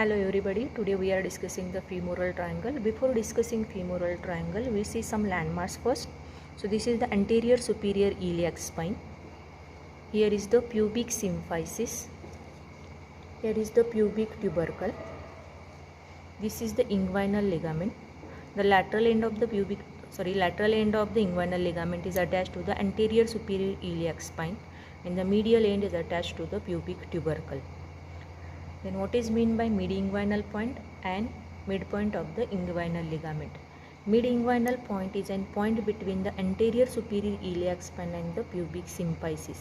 Hello everybody, today we are discussing the femoral triangle. Before discussing femoral triangle, we see some landmarks first. So this is the anterior superior iliac spine. Here is the pubic symphysis. Here is the pubic tubercle. This is the inguinal ligament. The lateral end of the inguinal ligament is attached to the anterior superior iliac spine, and the medial end is attached to the pubic tubercle. Then what is meant by mid-inguinal point and midpoint of the inguinal ligament? Mid-inguinal point is a point between the anterior superior iliac spine and the pubic symphysis,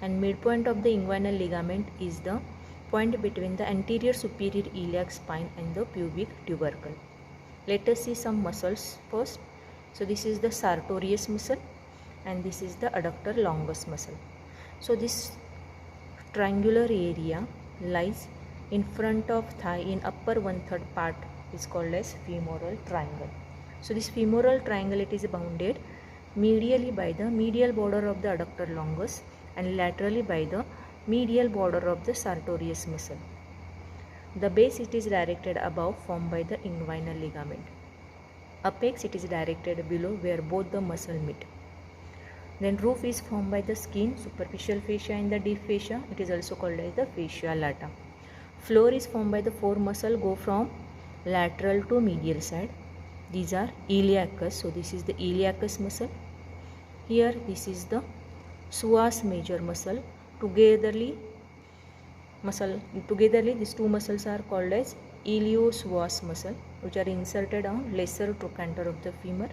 and midpoint of the inguinal ligament is the point between the anterior superior iliac spine and the pubic tubercle. Let us see some muscles first. So this is the sartorius muscle and this is the adductor longus muscle. So this triangular area lies in front of thigh in upper 1/3 part is called as femoral triangle. So this femoral triangle, it is bounded medially by the medial border of the adductor longus and laterally by the medial border of the sartorius muscle. The base, it is directed above, formed by the inguinal ligament. Apex, it is directed below where both the muscle meet. Then roof is formed by the skin, superficial fascia and the deep fascia. It is also called as the fascia lata. Floor is formed by the four muscles go from lateral to medial side. These are iliacus. So this is the iliacus muscle. Here this is the psoas major muscle. Togetherly these two muscles are called as iliopsoas muscle, which are inserted on lesser trochanter of the femur.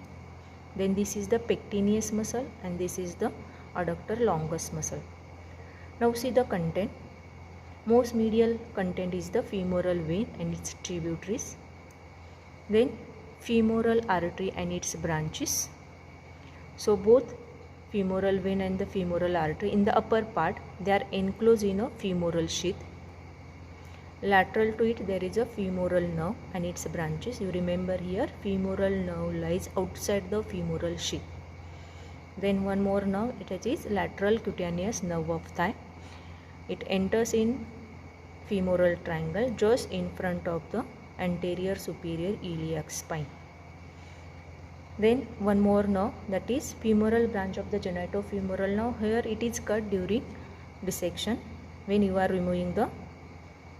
Then this is the pectineus muscle and this is the adductor longus muscle. Now see the content. Most medial content is the femoral vein and its tributaries, then femoral artery and its branches. So both femoral vein and the femoral artery in the upper part, they are enclosed in a femoral sheath. Lateral to it there is a femoral nerve and its branches. You remember here femoral nerve lies outside the femoral sheath. Then one more nerve, it is lateral cutaneous nerve of thigh. It enters in femoral triangle just in front of the anterior superior iliac spine. Then one more nerve, that is femoral branch of the genitofemoral nerve. Here it is cut during dissection when you are removing the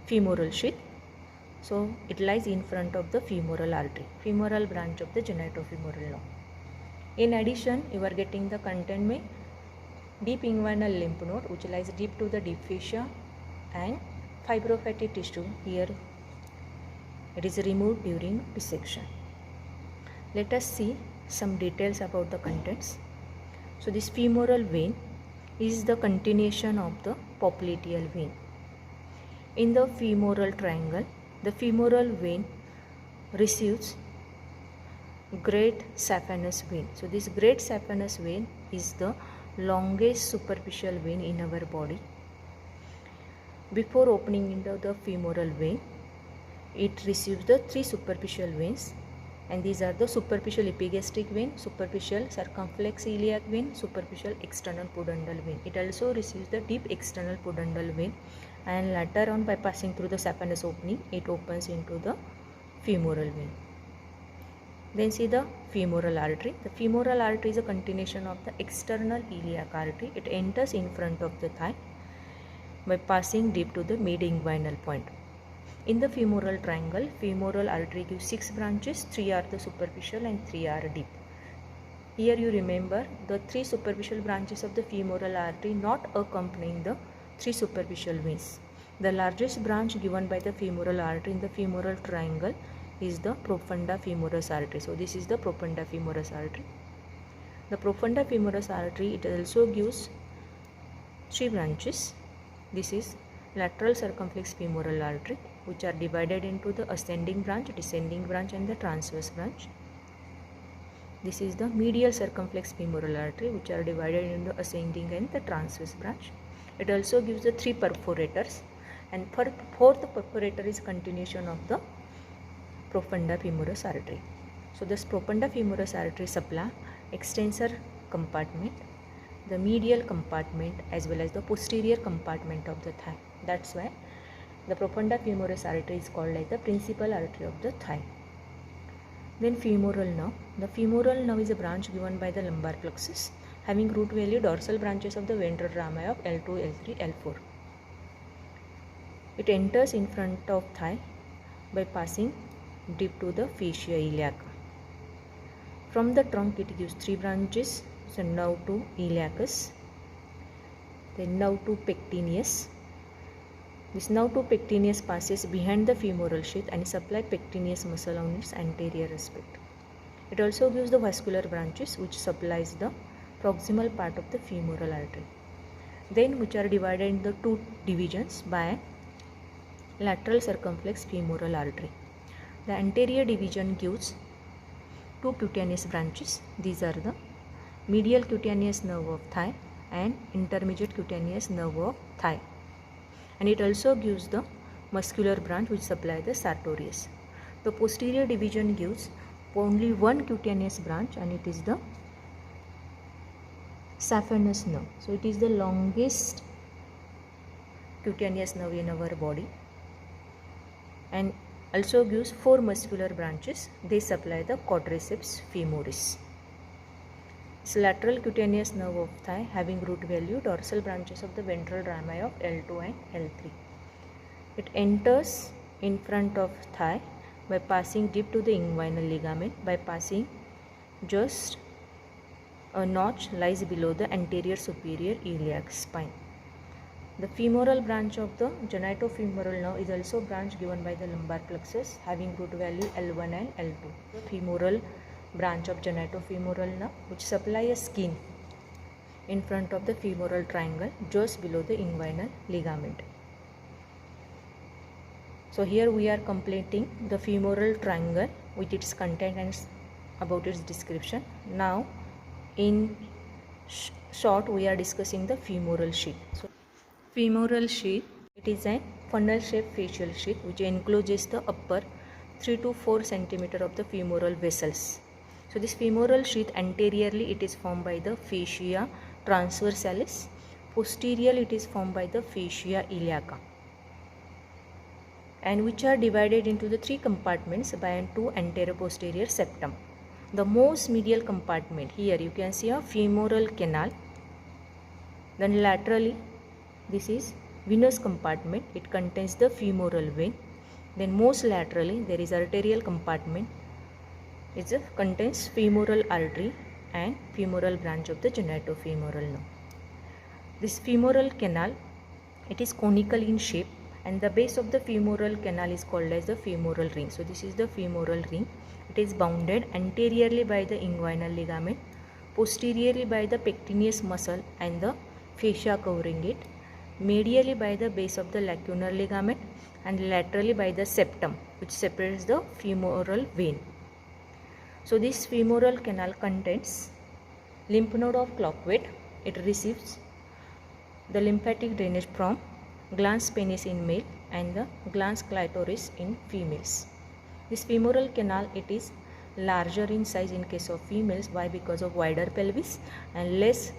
femoral sheath. So it lies in front of the femoral artery, femoral branch of the genitofemoral nerve. In addition, you are getting the content में deep inguinal lymph node which lies deep to the deep fascia and fibrofatty tissue. Here it is removed during dissection. Let us see some details about the contents. So this femoral vein is the continuation of the popliteal vein. In the femoral triangle, the femoral vein receives great saphenous vein. So this great saphenous vein is the longest superficial vein in our body. Before opening into the femoral vein, it receives the three superficial veins, and these are the superficial epigastric vein, superficial circumflex iliac vein, superficial external pudendal vein. It also receives the deep external pudendal vein, and later on, by passing through the saphenous opening, it opens into the femoral vein. Then see the femoral artery. The femoral artery is a continuation of the external iliac artery. It enters in front of the thigh by passing deep to the mid-inguinal point. In the femoral triangle, femoral artery gives 6 branches, 3 are the superficial and 3 are deep. Here you remember the 3 superficial branches of the femoral artery not accompanying the 3 superficial veins. The largest branch given by the femoral artery in the femoral triangle is the profunda femoris artery. So this is the profunda femoris artery. The profunda femoris artery, it also gives 3 branches. This is lateral circumflex femoral artery, which are divided into the ascending branch, descending branch and the transverse branch. This is the medial circumflex femoral artery, which are divided into the ascending and the transverse branch. It also gives the 3 perforators, and fourth perforator is continuation of the profunda femoris artery. So this profunda femoris artery supply extensor compartment, the medial compartment as well as the posterior compartment of the thigh. That's why The profunda femoris artery is called like the principal artery of the thigh. Then femoral nerve. The femoral nerve is a branch given by the lumbar plexus, having root value dorsal branches of the ventral rami of L2, L3, L4. It enters in front of thigh by passing deep to the fascia iliaca. From the trunk it gives 3 branches, so nerve to iliacus, then nerve to pectineus. This nerve to pectineus passes behind the femoral sheath and supplies pectineus muscle on its anterior aspect. It also gives the vascular branches which supplies the proximal part of the femoral artery, then which are divided into 2 divisions by lateral circumflex femoral artery. The anterior division gives 2 cutaneous branches. These are the medial cutaneous nerve of thigh and intermediate cutaneous nerve of thigh. And it also gives the muscular branch which supply the sartorius. The posterior division gives only 1 cutaneous branch, and it is the saphenous nerve. So it is the longest cutaneous nerve in our body, and also gives 4 muscular branches. They supply the quadriceps femoris. This lateral cutaneous nerve of thigh having root value dorsal branches of the ventral rami of L2 and L3. It enters in front of thigh by passing deep to the inguinal ligament, by passing just a notch lies below the anterior superior iliac spine. The femoral branch of the genitofemoral nerve is also a branch given by the lumbar plexus having root value L1 and L2. The femoral branch of genitofemoral nerve which supply a skin in front of the femoral triangle just below the inguinal ligament. So here we are completing the femoral triangle with its content and about its description. Now in short we are discussing the femoral sheath. So femoral sheath, it is a funnel shaped fascial sheath which encloses the upper 3 to 4 cm of the femoral vessels. So this femoral sheath, anteriorly it is formed by the fascia transversalis, posteriorly it is formed by the fascia iliaca, and which are divided into the 3 compartments by 2 anteroposterior septum. The most medial compartment, here you can see a femoral canal, then laterally this is venous compartment, it contains the femoral vein, then most laterally there is arterial compartment, it contains femoral artery and femoral branch of the genitofemoral nerve. This femoral canal, it is conical in shape, and the base of the femoral canal is called as the femoral ring. So this is the femoral ring. It is bounded anteriorly by the inguinal ligament, posteriorly by the pectineus muscle and the fascia covering it, medially by the base of the lacunar ligament, and laterally by the septum which separates the femoral vein. So this femoral canal contains lymph node of Cloquet. It receives the lymphatic drainage from glans penis in male and the glans clitoris in females. This femoral canal, it is larger in size in case of females. Why? Because of wider pelvis and less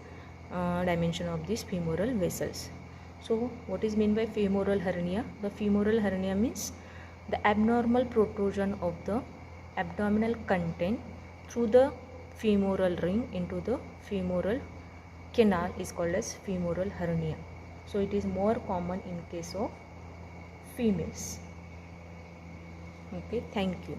dimension of these femoral vessels. So what is meant by femoral hernia? The femoral hernia means the abnormal protrusion of the abdominal content through the femoral ring into the femoral canal is called as femoral hernia. So it is more common in case of females. Okay, thank you.